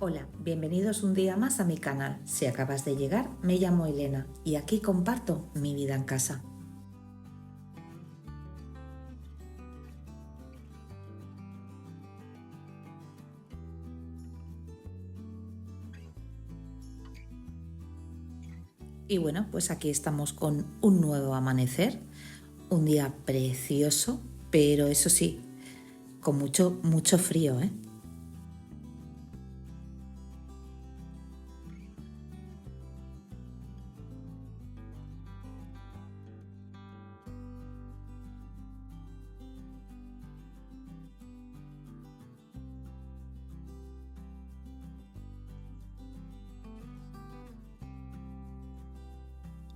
Hola, bienvenidos un día más a mi canal. Si acabas de llegar, me llamo Elena y aquí comparto mi vida en casa. Y bueno, pues aquí estamos con un nuevo amanecer, un día precioso, pero eso sí, con mucho frío, ¿eh?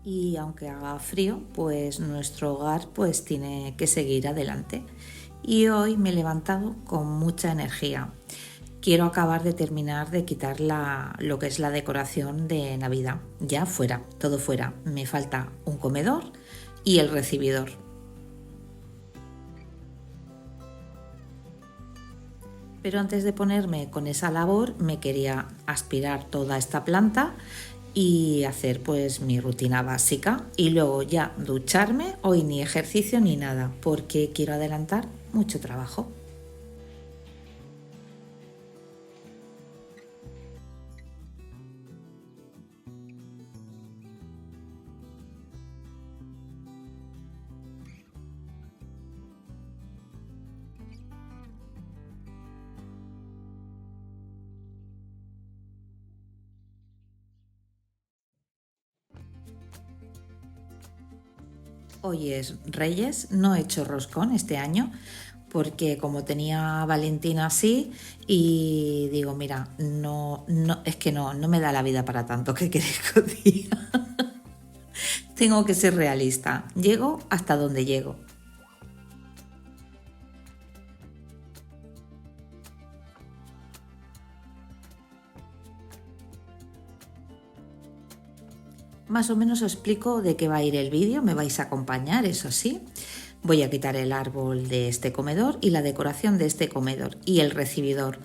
Y aunque haga frío, pues nuestro hogar pues tiene que seguir adelante. Y hoy me he levantado con mucha energía. Quiero acabar de terminar de quitar lo que es la decoración de Navidad. Ya fuera, todo fuera. Me falta un comedor y el recibidor. Pero antes de ponerme con esa labor me quería aspirar toda esta planta y hacer pues mi rutina básica y luego ya ducharme. Hoy ni ejercicio ni nada porque quiero adelantar mucho trabajo. Hoy es Reyes, no he hecho roscón este año porque como tenía a Valentina así y digo, mira, es que no me da la vida para tanto, ¿qué queréis que os diga? Tengo que ser realista, llego hasta donde llego. Más o menos os explico de qué va a ir el vídeo, me vais a acompañar, eso sí. Voy a quitar el árbol de este comedor y la decoración de este comedor y el recibidor.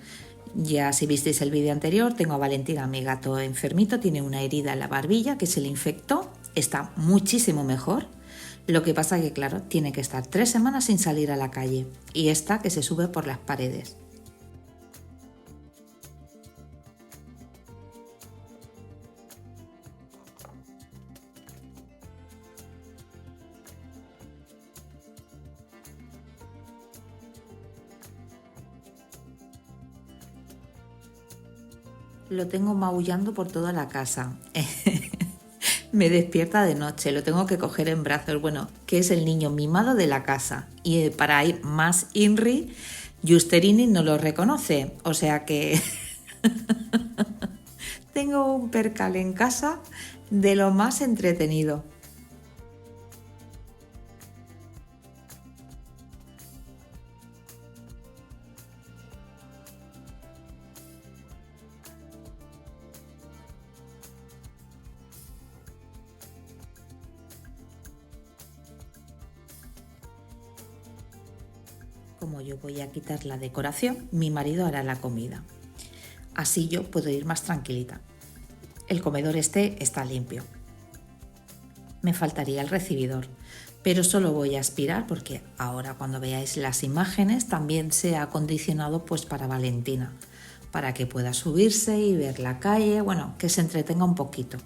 Ya si visteis el vídeo anterior, tengo a Valentina, mi gato enfermito, tiene una herida en la barbilla que se le infectó, está muchísimo mejor. Lo que pasa que, claro, tiene que estar 3 semanas sin salir a la calle y esta que se sube por las paredes. Lo tengo maullando por toda la casa. Me despierta de noche, lo tengo que coger en brazos, bueno, que es el niño mimado de la casa. Y para ir más INRI, Justerini no lo reconoce, o sea que tengo un percal en casa de lo más entretenido. Como yo voy a quitar la decoración, mi marido hará la comida. Así yo puedo ir más tranquilita. El comedor este está limpio. Me faltaría el recibidor, pero solo voy a aspirar porque ahora cuando veáis las imágenes también se ha acondicionado pues para Valentina, para que pueda subirse y ver la calle, bueno, que se entretenga un poquito.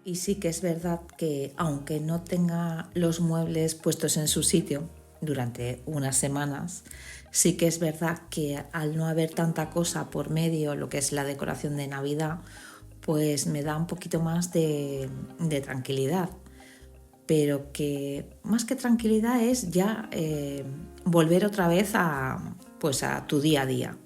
Y sí que es verdad que aunque no tenga los muebles puestos en su sitio durante unas semanas, Sí que es verdad que al no haber tanta cosa por medio, lo que es la decoración de Navidad, pues me da un poquito más de tranquilidad. Pero que más que tranquilidad es ya volver otra vez pues a tu día a día.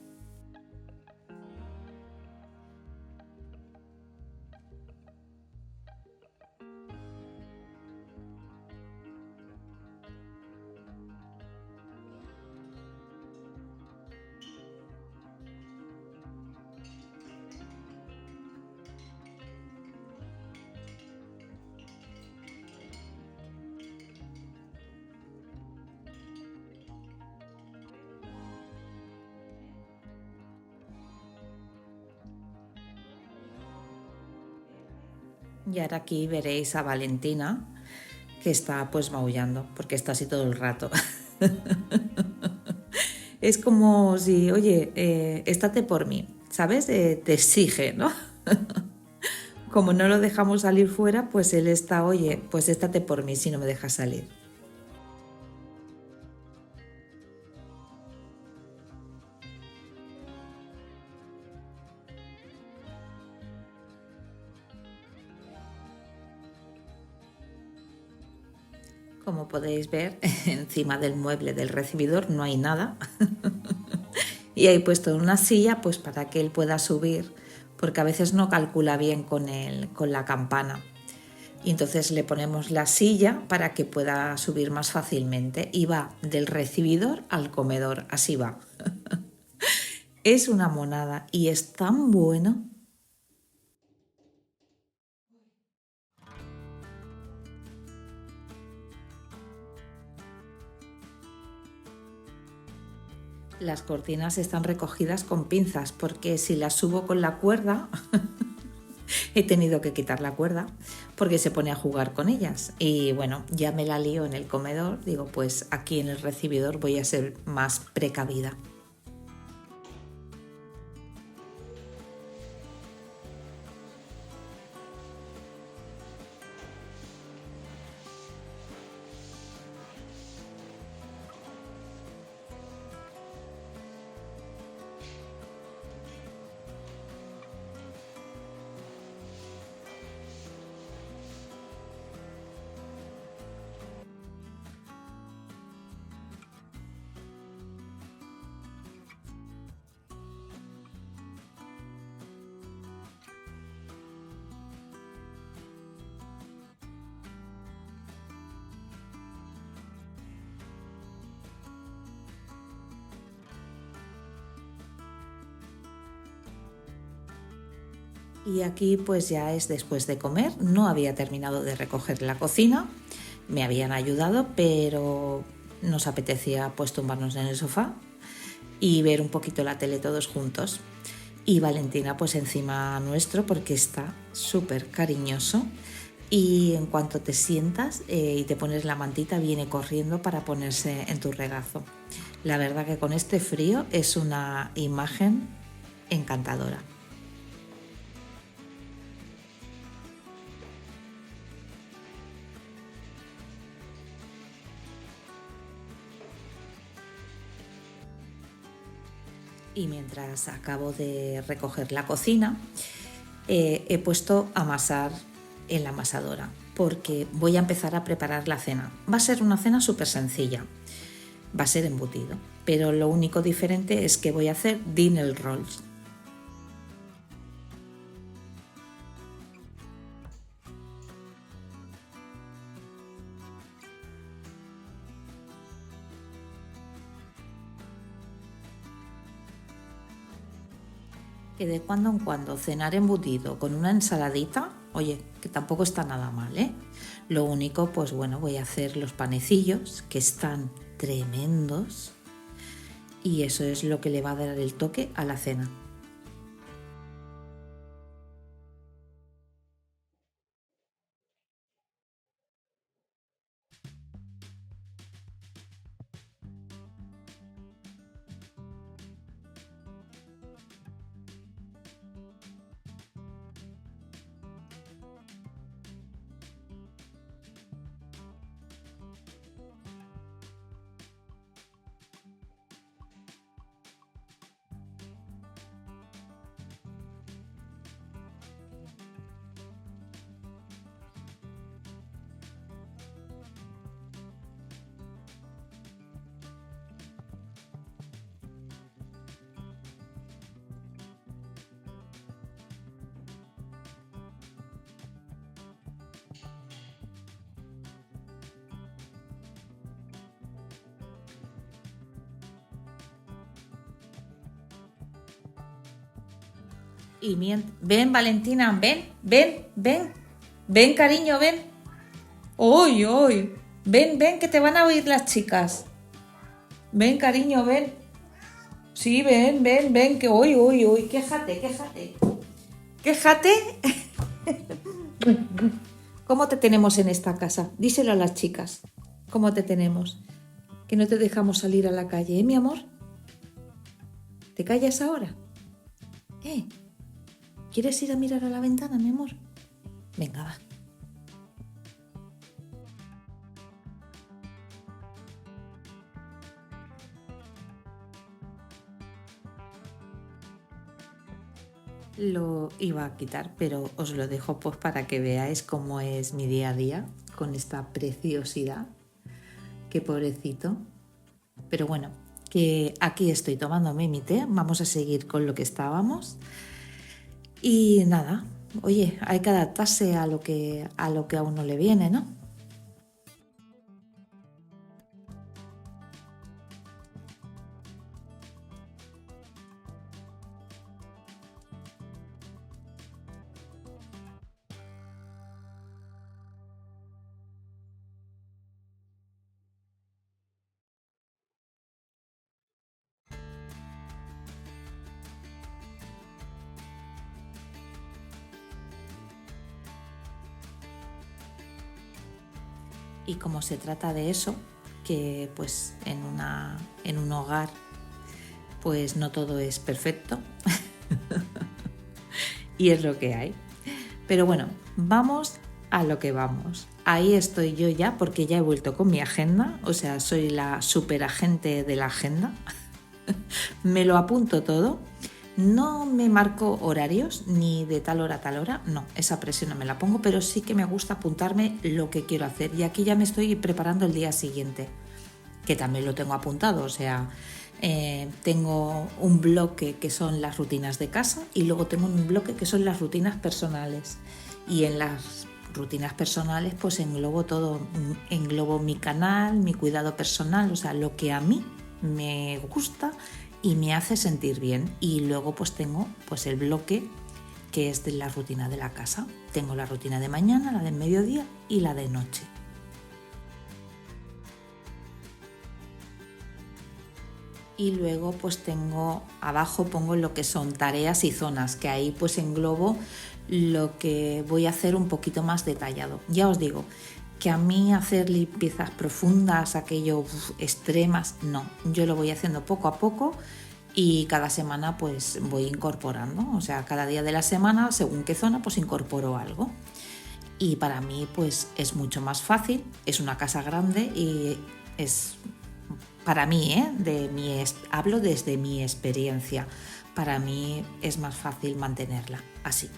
Y ahora aquí veréis a Valentina que está pues maullando porque está así todo el rato. Es como si, oye, estate por mí, ¿sabes? Te exige, ¿no? Como no lo dejamos salir fuera, pues él está, oye, pues estate por mí si no me dejas salir. Como podéis ver, encima del mueble del recibidor no hay nada. Y he puesto una silla pues para que él pueda subir, porque a veces no calcula bien con la campana. Y entonces le ponemos la silla para que pueda subir más fácilmente y va del recibidor al comedor, así va. Es una monada y es tan bueno. Las cortinas están recogidas con pinzas porque si las subo con la cuerda he tenido que quitar la cuerda porque se pone a jugar con ellas. Y bueno, ya me la lío en el comedor, digo, pues aquí en el recibidor voy a ser más precavida. Y aquí pues ya es después de comer, no había terminado de recoger la cocina, me habían ayudado, pero nos apetecía pues tumbarnos en el sofá y ver un poquito la tele todos juntos. Y Valentina pues encima nuestro porque está súper cariñoso y en cuanto te sientas y te pones la mantita viene corriendo para ponerse en tu regazo. La verdad que con este frío es una imagen encantadora. Y mientras acabo de recoger la cocina, he puesto a amasar en la amasadora porque voy a empezar a preparar la cena. Va a ser una cena súper sencilla, va a ser embutido, pero lo único diferente es que voy a hacer dinner rolls. Que de cuando en cuando cenar embutido con una ensaladita, oye, que tampoco está nada mal, ¿eh? Lo único, pues bueno, voy a hacer los panecillos, que están tremendos, y eso es lo que le va a dar el toque a la cena. Y ven, Valentina, ven, cariño, ven. ¡Uy, uy! Ven, que te van a oír las chicas. Ven, cariño, ven. Sí, ven, que uy, quéjate. Quéjate. ¿Cómo te tenemos en esta casa? Díselo a las chicas. ¿Cómo te tenemos? Que no te dejamos salir a la calle, ¿eh, mi amor? ¿Te callas ahora? ¿Quieres ir a mirar a la ventana, mi amor? Venga, va. Lo iba a quitar, pero os lo dejo pues para que veáis cómo es mi día a día con esta preciosidad. Qué pobrecito. Pero bueno, que aquí estoy tomándome mi té. Vamos a seguir con lo que estábamos. Y nada, oye, hay que adaptarse a lo que a uno le viene, ¿no? Y como se trata de eso, que pues en un hogar pues no todo es perfecto y es lo que hay. Pero bueno, vamos a lo que vamos. Ahí estoy yo ya porque ya he vuelto con mi agenda, o sea, soy la superagente de la agenda. Me lo apunto todo. No me marco horarios ni de tal hora a tal hora, no, esa presión no me la pongo, pero sí que me gusta apuntarme lo que quiero hacer y aquí ya me estoy preparando el día siguiente, que también lo tengo apuntado, o sea, tengo un bloque que son las rutinas de casa y luego tengo un bloque que son las rutinas personales y en las rutinas personales pues englobo todo, englobo mi canal, mi cuidado personal, o sea, lo que a mí me gusta y me hace sentir bien. Y luego pues tengo pues el bloque que es de la rutina de la casa. Tengo la rutina de mañana, la del mediodía y la de noche. Y luego pues tengo abajo pongo lo que son tareas y zonas, que ahí pues englobo lo que voy a hacer un poquito más detallado. Ya os digo que a mí hacer limpiezas profundas, aquello extremas, no. Yo lo voy haciendo poco a poco y cada semana pues voy incorporando. O sea, cada día de la semana, según qué zona, pues incorporo algo. Y para mí pues es mucho más fácil, es una casa grande y es para mí, hablo desde mi experiencia, para mí es más fácil mantenerla así.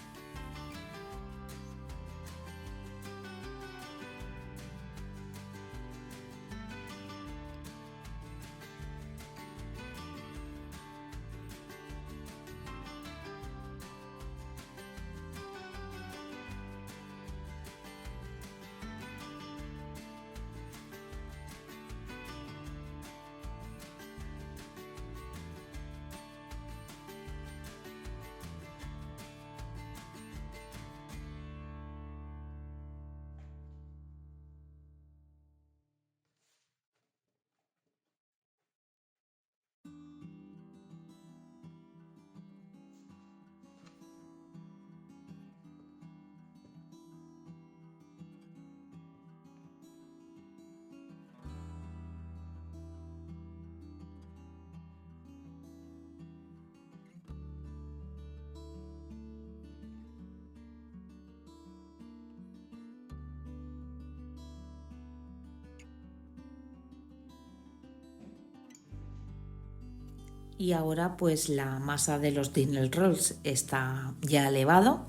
Y ahora pues la masa de los dinner rolls está ya elevado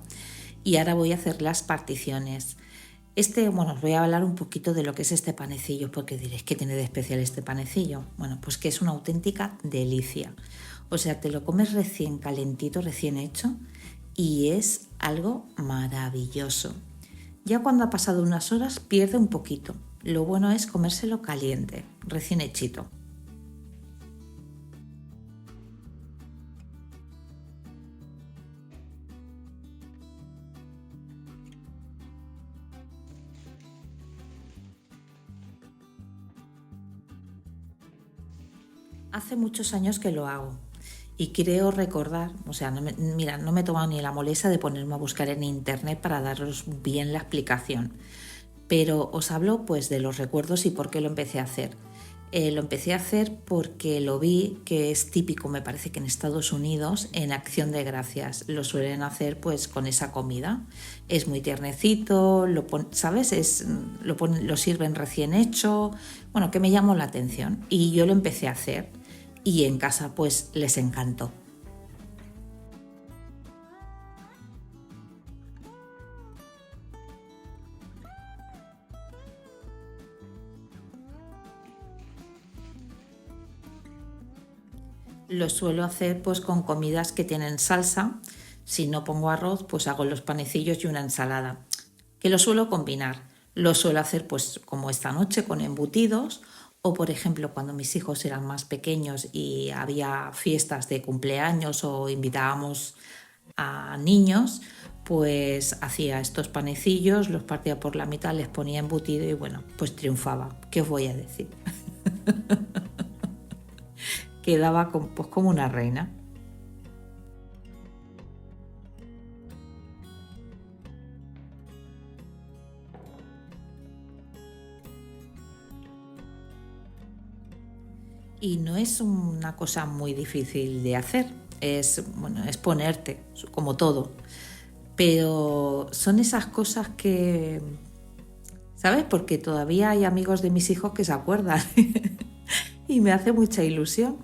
y ahora voy a hacer las particiones. Os voy a hablar un poquito de lo que es este panecillo, porque diréis, ¿qué tiene de especial este panecillo? Bueno, pues que es una auténtica delicia. O sea, te lo comes recién calentito, recién hecho y es algo maravilloso. Ya cuando ha pasado unas horas pierde un poquito. Lo bueno es comérselo caliente, recién hechito. Hace muchos años que lo hago y creo recordar, o sea, mira, no me he tomado ni la molestia de ponerme a buscar en internet para daros bien la explicación, pero os hablo pues de los recuerdos y por qué lo empecé a hacer. Lo empecé a hacer porque lo vi que es típico, me parece que en Estados Unidos, en Acción de Gracias. Lo suelen hacer pues con esa comida. Es muy tiernecito, ¿sabes? Lo sirven recién hecho. Bueno, que me llamó la atención y yo lo empecé a hacer y en casa pues les encantó. Lo suelo hacer pues con comidas que tienen salsa. Si no pongo arroz, pues hago los panecillos y una ensalada, que lo suelo combinar. Lo suelo hacer pues como esta noche con embutidos o por ejemplo cuando mis hijos eran más pequeños y había fiestas de cumpleaños o invitábamos a niños, pues hacía estos panecillos, los partía por la mitad, les ponía embutido y bueno, pues triunfaba. ¿Qué os voy a decir? Quedaba pues como una reina. Y no es una cosa muy difícil de hacer, bueno, es ponerte, como todo. Pero son esas cosas que, ¿sabes? Porque todavía hay amigos de mis hijos que se acuerdan y me hace mucha ilusión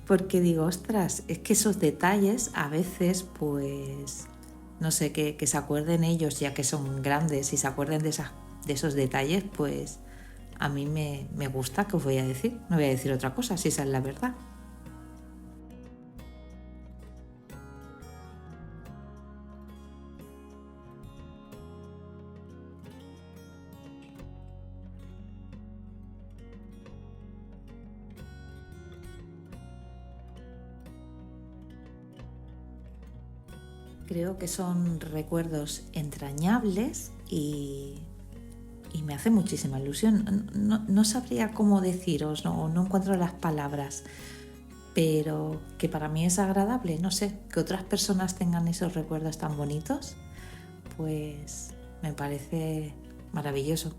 porque digo, ostras, es que esos detalles a veces, pues, no sé, que se acuerden ellos ya que son grandes y se acuerden de esos detalles, pues a mí me gusta, que os voy a decir. No voy a decir otra cosa, si esa es la verdad. Creo que son recuerdos entrañables y me hace muchísima ilusión. No sabría cómo deciros, no encuentro las palabras, pero que para mí es agradable, no sé, que otras personas tengan esos recuerdos tan bonitos, pues me parece maravilloso.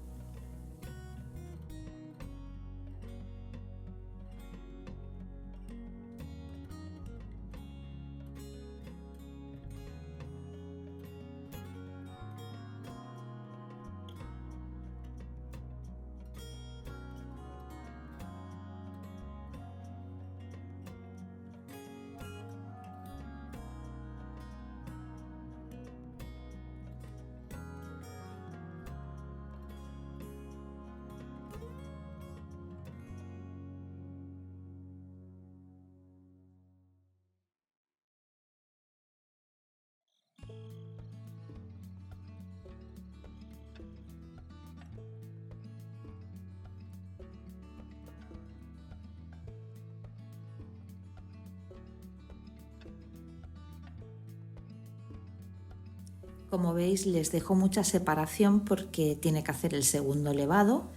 Como veis, les dejo mucha separación porque tiene que hacer el segundo levado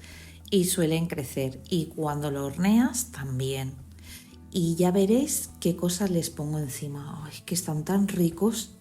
y suelen crecer. Y cuando lo horneas, también. Y ya veréis qué cosas les pongo encima. ¡Ay, que están tan ricos!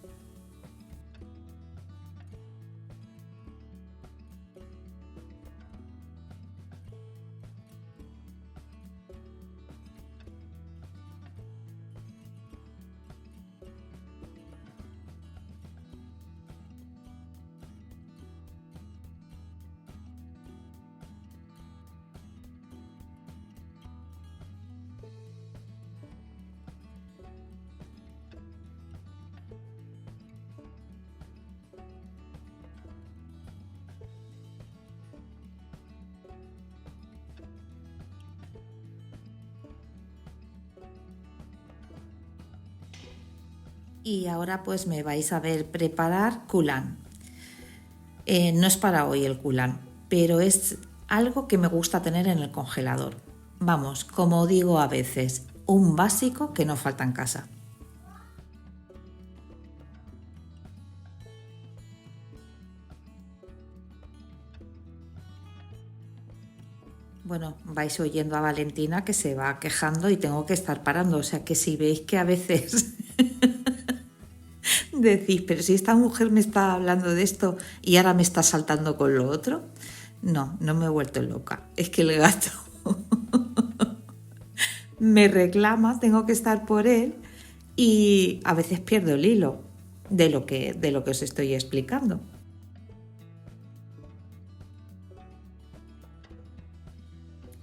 Y ahora pues me vais a ver preparar culán. No es para hoy el culán, pero es algo que me gusta tener en el congelador. Vamos, como digo a veces, un básico que no falta en casa. Bueno, vais oyendo a Valentina que se va quejando y tengo que estar parando. O sea que si veis que a veces decís, pero si esta mujer me está hablando de esto y ahora me está saltando con lo otro, no, no me he vuelto loca. Es que el gato me reclama, tengo que estar por él y a veces pierdo el hilo de lo que os estoy explicando.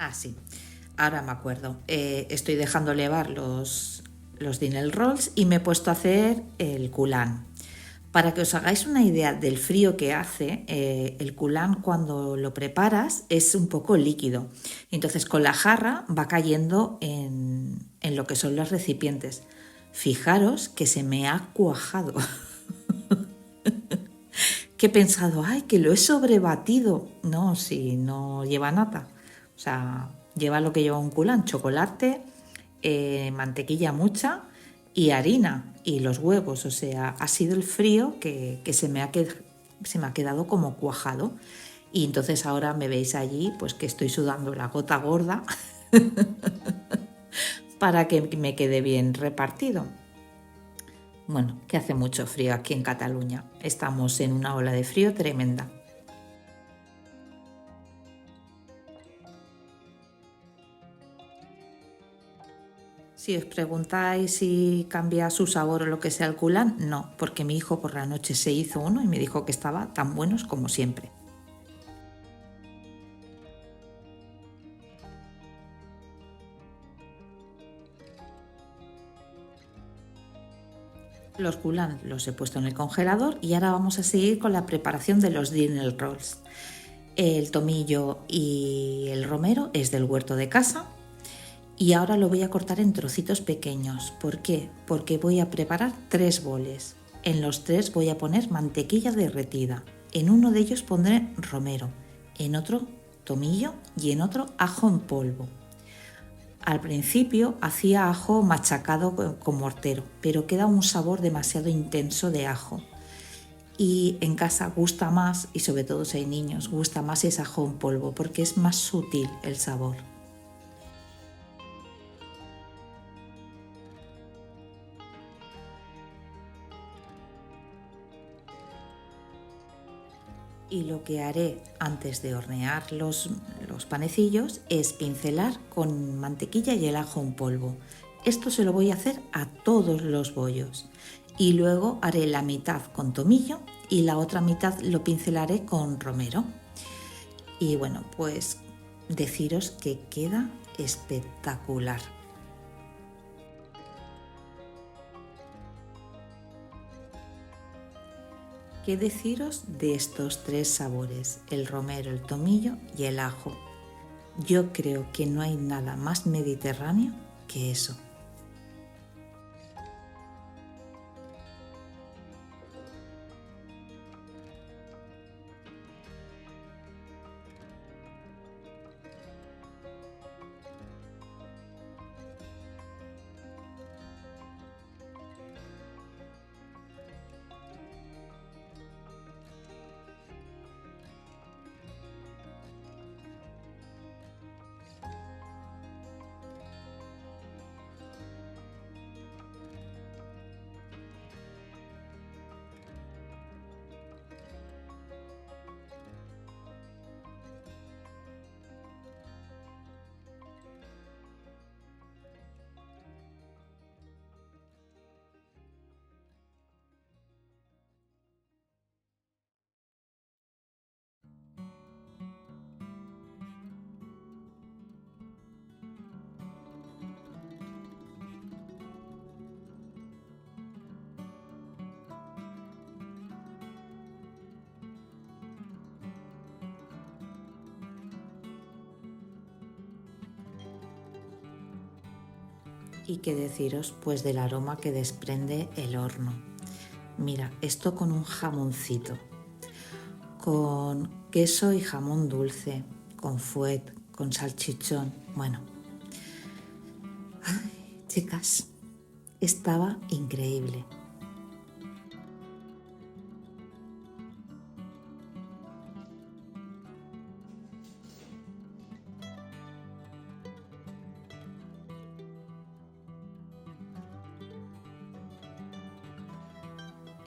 Ah, sí, ahora me acuerdo. Estoy dejando elevar los dinner rolls y me he puesto a hacer el culán. Para que os hagáis una idea del frío que hace, el culán cuando lo preparas es un poco líquido. Entonces con la jarra va cayendo en lo que son los recipientes. Fijaros que se me ha cuajado. Que he pensado, ay, que lo he sobrebatido. No, si no lleva nata. O sea, lleva lo que lleva un culán, chocolate, mantequilla mucha y harina y los huevos. O sea, ha sido el frío que se me ha quedado como cuajado. Y entonces ahora me veis allí, pues que estoy sudando la gota gorda para que me quede bien repartido. Bueno, que hace mucho frío aquí en Cataluña. Estamos en una ola de frío tremenda. Si os preguntáis si cambia su sabor o lo que sea el culán, no, porque mi hijo por la noche se hizo uno y me dijo que estaba tan buenos como siempre. Los culán los he puesto en el congelador y ahora vamos a seguir con la preparación de los dinner rolls. El tomillo y el romero es del huerto de casa y ahora lo voy a cortar en trocitos pequeños. ¿Por qué? Porque voy a preparar 3 boles. En los 3 voy a poner mantequilla derretida. En uno de ellos pondré romero, en otro tomillo y en otro ajo en polvo. Al principio hacía ajo machacado con mortero, pero queda un sabor demasiado intenso de ajo. Y en casa gusta más, y sobre todo si hay niños, gusta más ese ajo en polvo porque es más sutil el sabor. Y lo que haré antes de hornear los panecillos es pincelar con mantequilla y el ajo en polvo. Esto se lo voy a hacer a todos los bollos. Y luego haré la mitad con tomillo y la otra mitad lo pincelaré con romero. Y bueno, pues deciros que queda espectacular. ¿Qué deciros de estos 3 sabores? El romero, el tomillo y el ajo. Yo creo que no hay nada más mediterráneo que eso. Y qué deciros pues del aroma que desprende el horno. Mira, esto con un jamoncito, con queso y jamón dulce, con fuet, con salchichón. Bueno, chicas, estaba increíble.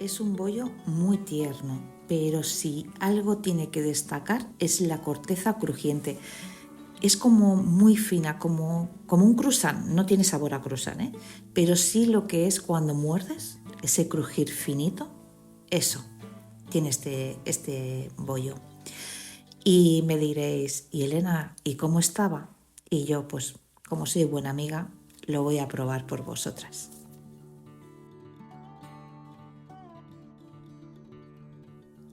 Es un bollo muy tierno, pero si algo tiene que destacar es la corteza crujiente. Es como muy fina, como un croissant, no tiene sabor a croissant, ¿eh? Pero sí lo que es cuando muerdes, ese crujir finito, eso tiene este bollo. Y me diréis, y Elena, ¿y cómo estaba? Y yo, pues, como soy buena amiga, lo voy a probar por vosotras.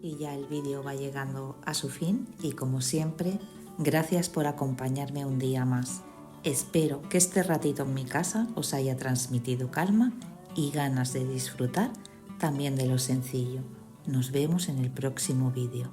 Y ya el vídeo va llegando a su fin y como siempre, gracias por acompañarme un día más. Espero que este ratito en mi casa os haya transmitido calma y ganas de disfrutar también de lo sencillo. Nos vemos en el próximo vídeo.